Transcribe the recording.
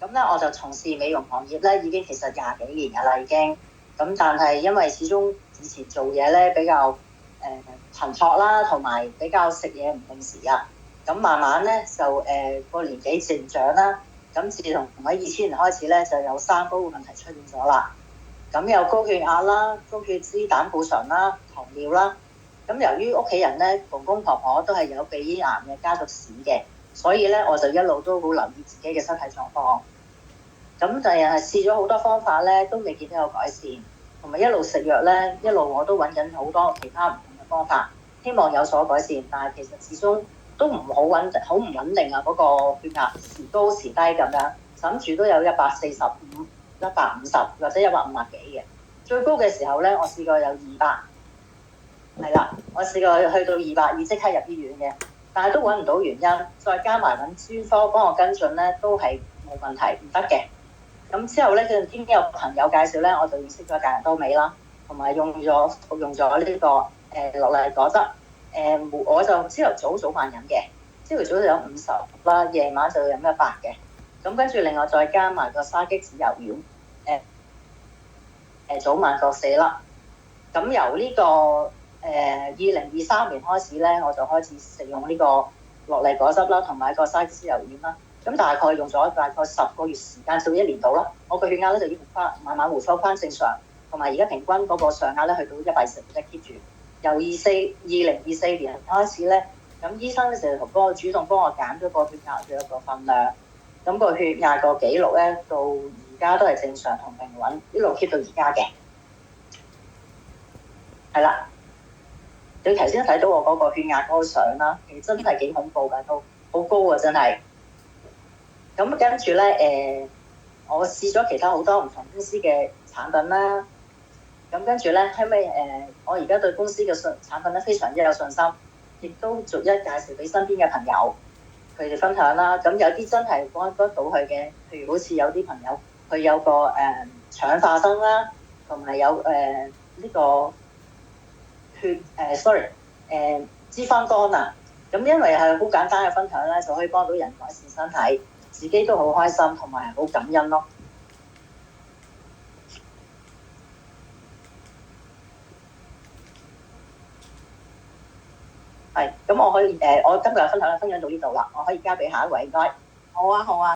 咁咧我就從事美容行業咧，已經其實20幾年㗎啦，已經。咁但係因為始終以前做嘢咧比較頻撲啦，同埋比較食嘢唔定時啊。咁慢慢咧就個年紀漸長啦。咁自從喺2000年開始咧，就有三高嘅問題出現咗啦。咁有高血壓啦、高血脂、膽固醇啦、糖尿啦。咁由於屋企人咧，公公婆婆都係有鼻咽癌嘅家族史嘅，所以咧我就一路都好留意自己嘅身體狀況。咁就係試咗好多方法咧，都未見到有改善，同埋一路食藥咧，一路我都揾緊好多其他唔同嘅方法，希望有所改善。但係其實始終都唔好好唔穩定啊！嗰個血壓時高時低咁樣，諗住都有145、150或者150幾嘅。最高嘅時候咧，我試過有200，係啦，我試過去到200，要即刻入醫院嘅，但係都揾唔到原因，再加埋揾專科幫我跟進咧，都係冇問題，唔得嘅。咁之後咧，佢已經有朋友介紹咧，我就認識咗價人多美啦，同埋用咗呢個樂麗果汁。我就朝頭早晚飲嘅，朝頭早就飲50啦，夜晚就飲100嘅。咁跟住另外再加埋個沙棘子油丸，早晚各4粒。咁由呢個2023年開始咧，我就開始食用呢個樂麗果汁啦，同埋個沙棘子油丸啦。咁大概用咗大概10個月時間到1年度啦，我個血壓咧就已經慢慢回復翻正常，同埋而家平均嗰個上壓咧去到140即 keep 住。由2024年開始咧，咁醫生咧就主動幫我減咗個血壓嘅一個分量，咁個血壓個記錄咧到而家都係正常同平穩，一路 keep 到而家嘅。係啦，你頭先睇到我嗰個血壓嗰個相啦，其實真係幾恐怖㗎，都好高啊，真係。咁跟住咧，我試咗其他好多唔同公司嘅產品啦。咁跟住咧，後尾我而家對公司嘅產品咧非常之有信心，亦都逐一介紹俾身邊嘅朋友，佢哋分享啦。咁有啲真係幫得到佢嘅，譬如好似有啲朋友佢有個腸化生啦，同埋有呢個脂肪肝啊。咁因為係好簡單嘅分享咧，就可以幫到人改善身體，自己都好開心，同埋好感恩咯。係，咁我可以我今日嘅分享到呢度啦，我可以交俾下一位，唔該。好啊，好啊。